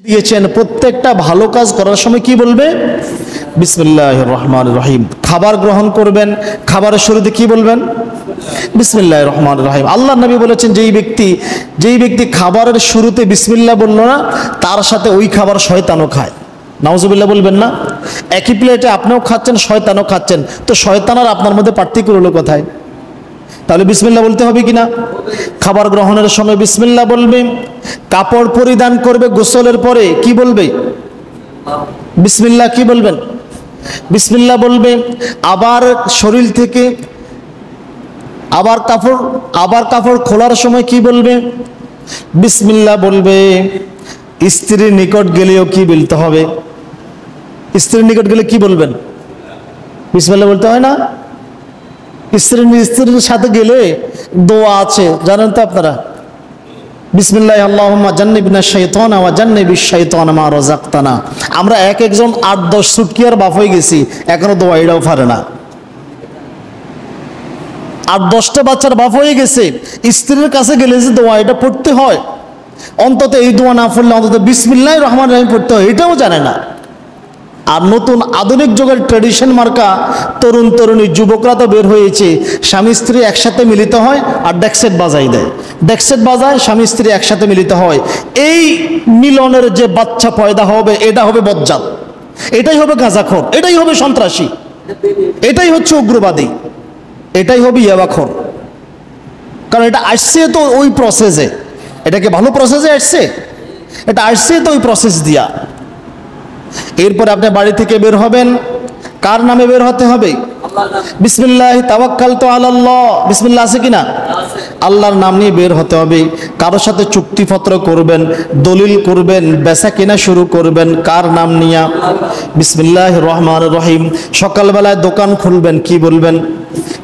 দিয়েছেন প্রত্যেকটা ভালো কাজ করার সময় কি বলবে? বিসমিল্লাহির রহমানির রহিম। খাবার গ্রহণ করবেন, খাবারের শুরুতে কি বলবেন? বিসমিল্লাহির রহমানির রহিম। আল্লাহর নবী বলেছেন যেই ব্যক্তি খাবারের শুরুতে বিসমিল্লাহ বলল না, তার সাথে ওই খাবার শয়তানও খায়। নাউজুবিল্লাহ বলবেন না? একই প্লেটে আপনিও খাচ্ছেন, শয়তানও খাচ্ছেন, তো শয়তান আর আপনার মধ্যে পার্থক্য হলো কোথায়? তাহলে বিসমিল্লাহ বলতে হবে কিনা? খাবার গ্রহণের সময় বিসমিল্লাহ বলবে। কাপড় পরিধান করবে গোসলের পরে কি বলবে? বিসমিল্লাহ। কি বলবেন? বিসমিল্লাহ বলবে। আবার শরীর থেকে আবার কাপড় খোলার সময় কি বলবে? বিসমিল্লাহ বলবে। স্ত্রীর নিকট গেলেও কি বলতে হবে? স্ত্রীর নিকট গেলে কি বলবেন? বিসমিল্লাহ বলতে হয় না? স্ত্রীর সাথে গেলে দোয়া আছে, জানেন তো আপনারা? বিসমিল্লাহ আল্লাহুম্মা জান্নিবনা শাইতানা ওয়া জান্নিবিশ শাইতানা মা রাযাকতানা। আমরা একজন 8-10 সুটকিয়ার বাপ হয়ে গেছি, এখনো দোয়া এটাও পারে না। 8-10টা বাচ্চার বাপ হয়ে গেছে, স্ত্রীর কাছে গেলে যে দোয়া এটা পড়তে হয়, অন্তত এই দোয়া না পড়লে অন্তত বিসমিল্লাহির রহমানির রহিম পড়তে হয় এটাও জানে না। আর নতুন আধুনিক যুগের ট্র্যাডিশন মার্কা তরুণ তরুণী যুবকরা তো বের হয়েছে, স্বামী স্ত্রী একসাথে মিলিত হয় আর ডেক্সেট বাজাই দেয়, ডেক্সেট বাজায়, স্বামী স্ত্রী একসাথে মিলিত হয়। এই মিলনের যে বাচ্চা পয়দা হবে এটা হবে বজ্জাত, এটাই হবে গাঁজাখোর, এটাই হবে সন্ত্রাসী, এটাই হচ্ছে উগ্রবাদী, এটাই হবে ইয়াবাখোর। কারণ এটা আসছে তো ওই প্রসেসে, এটাকে ভালো প্রসেসে আসছে, এটা আসছে তো ওই প্রসেস দিয়া। এরপরে আপনি বাড়ি থেকে বের হবেন, কার নামে বের হতে হবে? বিসমিল্লাহি তাওয়াক্কালতু আলাল্লাহ। বিসমিল্লাহ আছে কিনা? আল্লাহর নাম নিয়ে বের হতে হবে। কারোর সাথে চুক্তিপত্র করবেন, দলিল করবেন, বেচা কেনা শুরু করবেন, কার নাম নিয়া? বিসমিল্লাহির রহমানির রহিম। সকালবেলায় দোকান খুলবেন, কি বলবেন?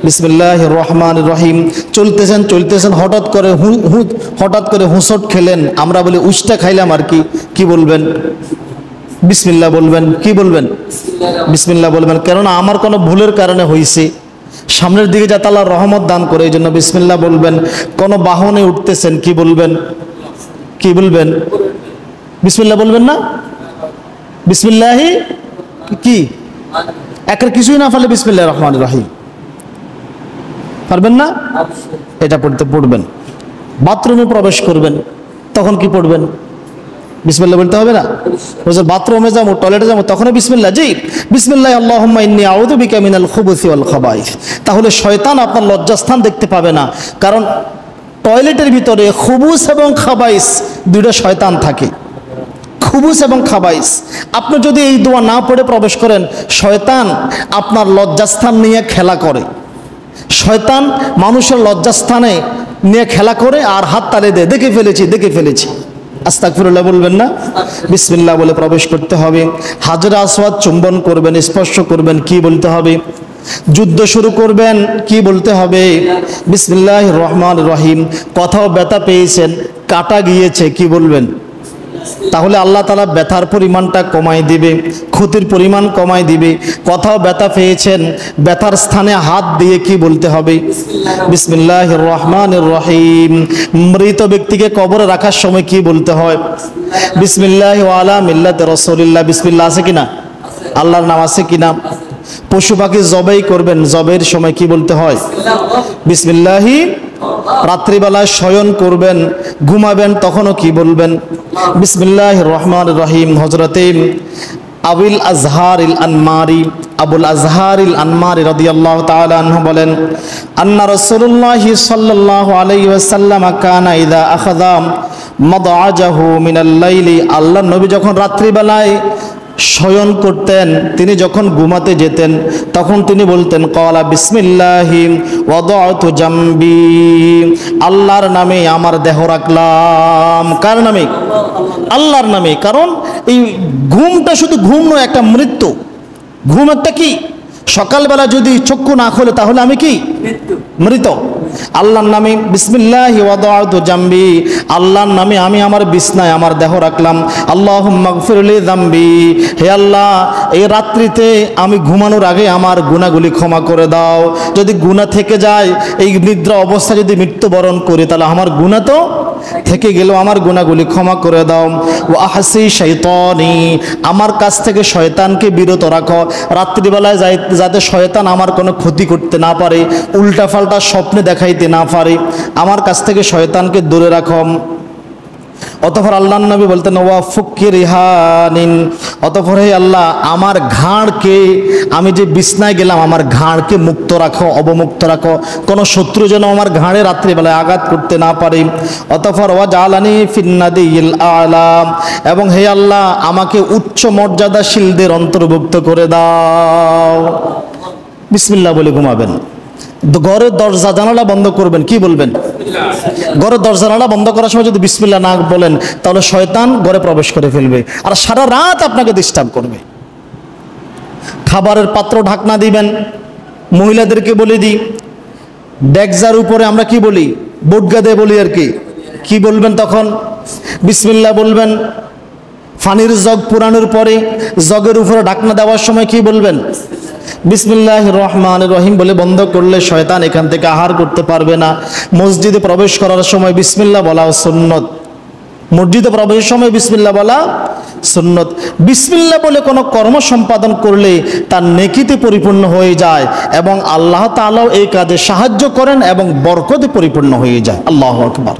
বিসমিল্লাহির রহমানির রহিম। চলতেছেন হঠাৎ করে হুঁচট খেলেন, আমরা বলি উষ্টা খাইলাম আর কি বলবেন? বিসমিল্লাহ বলবেন। কি বলবেন? বিসমিল্লাহ বলবেন। কেননা আমার কোনো ভুলের কারণে হয়েছে, সামনের দিকে যাতে আল্লাহ রহমত দান করে, এই জন্য বিসমিল্লাহ বলবেন। কোনো বাহনে উঠতেছেন, কি বলবেন? কি বলবেন? বিসমিল্লাহ বলবেন না? বিসমিল্লাহি কি একের কিছুই না পারলে বিসমিল্লাহির রহমানির রহিম পারবেন না? এটা পড়বেন। বাথরুমে প্রবেশ করবেন, তখন কি পড়বেন? বিসমিল্লাহ বলতে হবে না? বাথরুমে যাবো, টয়লেটে যাবো, তখন বিসমিল্লাহ। জি, বিসমিল্লাহ আল্লাহুম্মা ইন্নী আউযু বিকা মিনাল খুবুসি ওয়াল খাবাইস। তাহলে শয়তান আপনার লজ্জাস্থান দেখতে পাবে না, কারণ টয়লেটের ভিতরে খুবুস এবং খাবাইস দুইটা শয়তান থাকে। খুবুস এবং খাবাইস, আপনি যদি এই দোয়া না পড়ে প্রবেশ করেন, শয়তান আপনার লজ্জাস্থান নিয়ে খেলা করে, শয়তান মানুষের লজ্জাস্থানে নিয়ে খেলা করে আর হাত তালে দেয়, দেখে ফেলেছি। আস্তাগফিরুল্লাহ বলবেন না? বিসমিল্লাহ বলে প্রবেশ করতে হবে। হাজরে আসওয়াদ চুম্বন করবেন, স্পর্শ করবেন, কি বলতে হবে? যুদ্ধ শুরু করবেন, কি বলতে হবে? বিসমিল্লাহির রহমানির রহিম। কোথাও ব্যথা পেয়েছেন, কাটা গিয়েছে, কি বলবেন? তাহলে আল্লাহ তাআলা ব্যথার পরিমাণটা কমাই দিবে, ক্ষতির পরিমাণ কমাই দিবে। কোথাও ব্যথা পেয়েছেন, ব্যথার স্থানে হাত দিয়ে কি বলতে হবে? বিসমিল্লাহির রহমানির রহিম। মৃত ব্যক্তিকে কবরে রাখার সময় কি বলতে হয়? বিসমিল্লাহি ওয়া আলা মিল্লাতি রাসূলিল্লাহ। বিসমিল্লাহ আছে কিনা? আল্লাহর নাম আছে কিনা? পশু পাখি জবাই করবেন, জবাইয়ের সময় কি বলতে হয়? বিসমিল্লাহি। রাত্রিবেলায় শয়ন করবেন, ঘুমাবেন, তখনও কি বলবেন? বিসমিল্লাহির রহমানির রহিম। হযরতে আবুল আজহারিল আনমারি রাদিয়াল্লাহু তাআলা আনহু বলেন, আন্না রাসূলুল্লাহি সাল্লাল্লাহু আলাইহি ওয়াসাল্লাম কানা ইযা আখাযা মাদআজাহু মিনাল লাইলি। আল্লাহর নবী যখন রাত্রিবেলায় শয়ন করতেন, তিনি যখন ঘুমাতে যেতেন, তখন তিনি বলতেন, ক্বালা বিসমিল্লাহি ওয়াদা'তু জামবি। আল্লাহর নামে আমার দেহ রাখলাম। কার নামে? আল্লাহর নামে। কারণ এই ঘুমটা শুধু ঘুম নয়, একটা মৃত্যু। ঘুম একটা কি? সকালবেলা যদি চক্ষু না খোলে তাহলে আমি কি? মৃত। আল্লাহর নামে বিসমিল্লাহি ওয়াদাআতু জামবি, আল্লাহর নামে আমি আমার বিছনায় আমার দেহ রাখলাম। আল্লাহুম্মা গফিরলি যামবি, হে আল্লাহ এই রাত্রিতে আমি ঘুমানোর আগে আমার গুনাহগুলি ক্ষমা করে দাও। যদি গুনাহ থেকে যায়, এই নিদ্রা অবস্থা যদি মৃত্যুবরণ করি, তাহলে আমার গুনাহ তো থেকে গেলেও আমার গুনাহগুলি ক্ষমা করে দাও। ওয়া আহসি শাইতানি, আমার কাছ থেকে শয়তানকে বিরত রাখো, রাত্রিবেলায় যাতে শয়তান আমার কোনো ক্ষতি করতে না পারে, উল্টাপাল্টা স্বপ্নে দেখাইতে না পারে, আমার কাছ থেকে শয়তানকে দূরে রাখো। অতঃপর আল্লাহর নবী বলতেন ওয়া ফুক্কি রিহানিন, অতঃপর হে আল্লাহ আমার ঘাড়কে, আমি যে বিছনায় গেলাম আমার ঘাড়কে মুক্ত রাখো, অবমুক্ত রাখো, কোনো শত্রু যেন আমার ঘাড়ে রাত্রিবেলায় আঘাত করতে না পারে। অতঃপর ওয়া জালানি ফিন্নাদিল আলাম, এবং হে আল্লাহ আমাকে উচ্চ মর্যাদাশীলদের অন্তর্ভুক্ত করে দাও। বিসমিল্লাহ বলে ঘুমাবেন। ঘরের দরজা জানালা বন্ধ করবেন, কি বলবেন? ঘরের দরজা জানালা বন্ধ করার সময় যদি বিসমিল্লাহ না বলেন, তাহলে শয়তান ঘরে প্রবেশ করে ফেলবে আর সারা রাত আপনাকে ডিস্টার্ব করবে। খাবারের পাত্র ঢাকনা দিবেন। মহিলাদেরকে বলে দিই, ডেকজার উপরে আমরা কি বলি, বোটগাদে বলি আর কি বলবেন তখন? বিসমিল্লাহ বলবেন। পানির জগ পুরানোর পরে জগের উপরে ঢাকনা দেওয়ার সময় কি বলবেন? বিসমিল্লাহির রহমানির রহিম বলে বন্ধ করলে শয়তান এখান থেকে আহার করতে পারবে না। মসজিদে প্রবেশ করার সময় বিসমিল্লাহ বলা সুন্নত, মসজিদে প্রবেশের সময় বিসমিল্লাহ বলা সুন্নত। বিসমিল্লাহ বলে কোনো কর্ম সম্পাদন করলে তার নেকিতে পরিপূর্ণ হয়ে যায় এবং আল্লাহ তাআলাও এই কাজে সাহায্য করেন এবং বরকতে পরিপূর্ণ হয়ে যায়। আল্লাহু আকবার।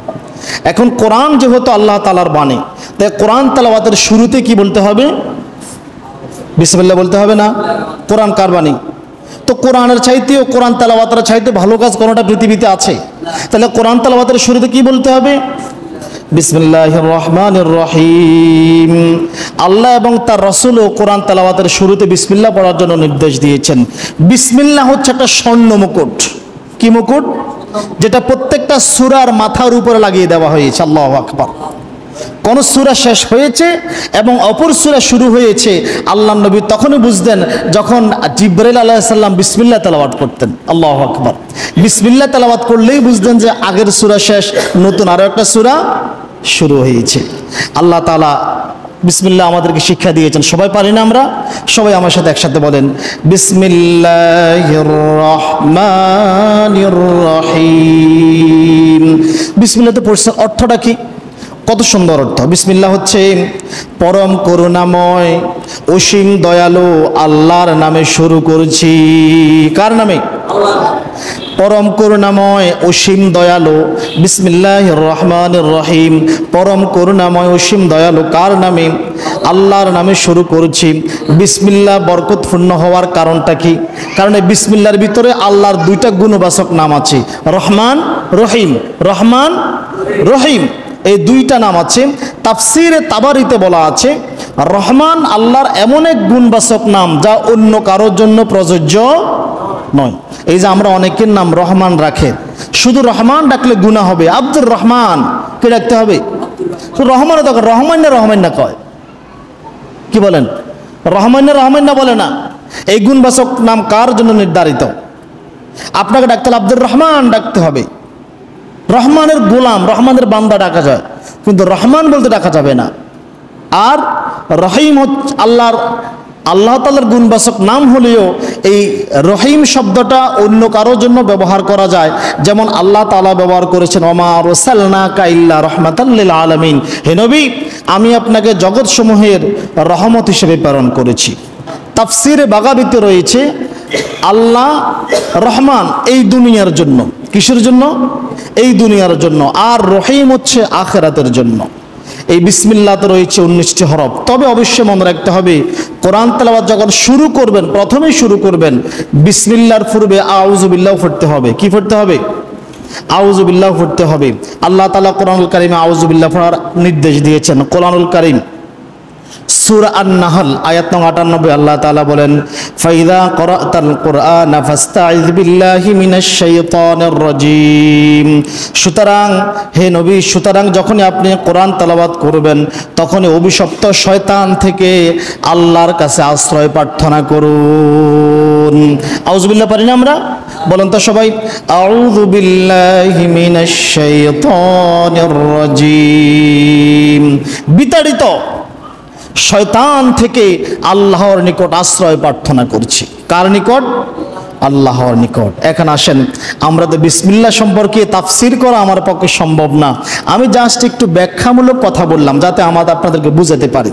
এখন কোরআন যেহেতু আল্লাহ তাআলার বাণী, তাই কোরআন তেলাওয়াতের শুরুতে কি বলতে হবে? বিসমিল্লাহ বলতে হবে না? কোরআন কার বাণী? তো কোরআনের চাইতেও, কোরআন তেলাওয়াতের চাইতে ভালো কাজ কোনটা পৃথিবীতে আছে? তাহলে কোরআন তেলাওয়াতের শুরুতে কি বলতে হবে? বিসমিল্লাহির রহমানির রহিম। আল্লাহ এবং তার রাসূলও কোরআন তেলাওয়াতের শুরুতে বিসমিল্লাহ পড়ার জন্য নির্দেশ দিয়েছেন। বিসমিল্লাহ হচ্ছে একটা স্বর্ণ মুকুট। কি মুকুট? যেটা প্রত্যেকটা সূরার মাথার উপরে লাগিয়ে দেওয়া হয়েছে। আল্লাহু আকবার। কোন সূরা শেষ হয়েছে এবং অপর সূরা শুরু হয়েছে, আল্লাহর নবী তখনই বুঝতেন যখন জিবরাইল আলাইহিস সালাম বিসমিল্লাহ তেলাওয়াত করতেন। আল্লাহু আকবার। বিসমিল্লাহ তেলাওয়াত করলেই বুঝতেন যে আগের সূরা শেষ, নতুন আরো একটা সূরা শুরু হয়েছে। আল্লাহ তাআলা বিসমিল্লাহ আমাদেরকে শিক্ষা দিয়েছেন। সবাই পারি না আমরা? সবাই আমার সাথে একসাথে বলেন বিসমিল্লাহির রহমানির রহিম। বিসমিল্লাহ তো পড়ছে, অর্থটা কি? কত সুন্দর অর্থ। বিসমিল্লাহ হচ্ছে পরম করুণাময় অসীম দয়ালু আল্লাহর নামে শুরু করছি। কার নামে? আল্লাহ। পরম করুণাময় অসীম দয়ালু, বিসমিল্লাহির রহমানির রহিম। পরম করুণাময় অসীম দয়ালু কার নামে? আল্লাহর নামে শুরু করছি। বিসমিল্লাহ বরকতপূর্ণ হওয়ার কারণটা কি? কারণ এই বিসমিল্লাহর ভিতরে আল্লাহর দুইটা গুণবাচক নাম আছে, রহমান রহিম। রহমান রহিম এই দুইটা নাম আছে। তাফসিরে তাবারিতে বলা আছে রহমান আল্লাহর এমন এক গুণবাচক নাম যা অন্য কারোর জন্য প্রযোজ্য নয়। এই যে আমরা অনেকের নাম রহমান রাখে, শুধু রহমান ডাকলে গুনাহ হবে। আব্দুর রহমান কে ডাকতে হবে? রহমান রহমান না কয়, কি বলেন? রহমান না বলে না। এই গুণবাচক নাম কার জন্য নির্ধারিত? আপনাকে ডাকতে হলে আব্দুর রহমান ডাকতে হবে। রহমানের গোলাম, রহমানের বান্দা ডাকা যায়, কিন্তু রহমান বলতে ডাকা যাবে না। আর রহিম হচ্ছে আল্লাহ তাআলার গুণবাচক নাম হলেও এই রহিম শব্দটা অন্য কারোর জন্য ব্যবহার করা যায়। যেমন আল্লাহ তাআলা ব্যবহার করেছেন ওমা আরসালনাকা ইল্লা রাহমাতাল লিল আলামিন, হে নবী আমি আপনাকে জগৎসমূহের রহমত হিসেবে প্রেরণ করেছি। তাফসিরে বাগাবিতে রয়েছে আল্লাহ রহমান এই দুনিয়ার জন্য। কিসের জন্য? এই দুনিয়ার জন্য। আর রহিম হচ্ছে আখিরাতের জন্য। এই বিসমিল্লাহতে রয়েছে 19টি হরফ। তবে অবশ্যই মনে রাখতে হবে কোরআন তেলাওয়াত যখন শুরু করবেন, প্রথমেই শুরু করবেন বিসমিল্লাহর পূর্বে আউযু বিল্লাহ পড়তে হবে। কি পড়তে হবে? আউযু বিল্লাহ পড়তে হবে। আল্লাহ তাআলা কোরআনুল কারীমে আউযু বিল্লাহ পড়ার নির্দেশ দিয়েছেন। কোরআনুল কারীম সূরা আন-নাহল আয়াত নং 98 আল্লাহ তাআলা বলেন ফাইদা ক্বরাতাল কুরআন ফাস্তাইয বিল্লাহি মিনাশ শাইতানির রাজীম। সুতরাং হে নবী, সুতরাং যখনই আপনি কোরআন তেলাওয়াত করবেন তখনই অভিশপ্ত শয়তান থেকে আল্লাহর কাছে আশ্রয় প্রার্থনা করুন। আউযুবিল্লাহ পারি না আমরা? বলেন তো সবাই, আউযু বিল্লাহি মিনাশ শাইতানির রাজীম। বিতাড়িত শয়তান থেকে আল্লাহর নিকট আশ্রয় প্রার্থনা করছি। কার নিকট? আল্লাহর নিকট। এখন আসেন, আমরা তো বিসমিল্লাহ সম্পর্কে তাফসির করা আমার পক্ষে সম্ভব না, আমি জাস্ট একটু ব্যাখ্যামূলক কথা বললাম যাতে আপনাদেরকে বুঝাতে পারি।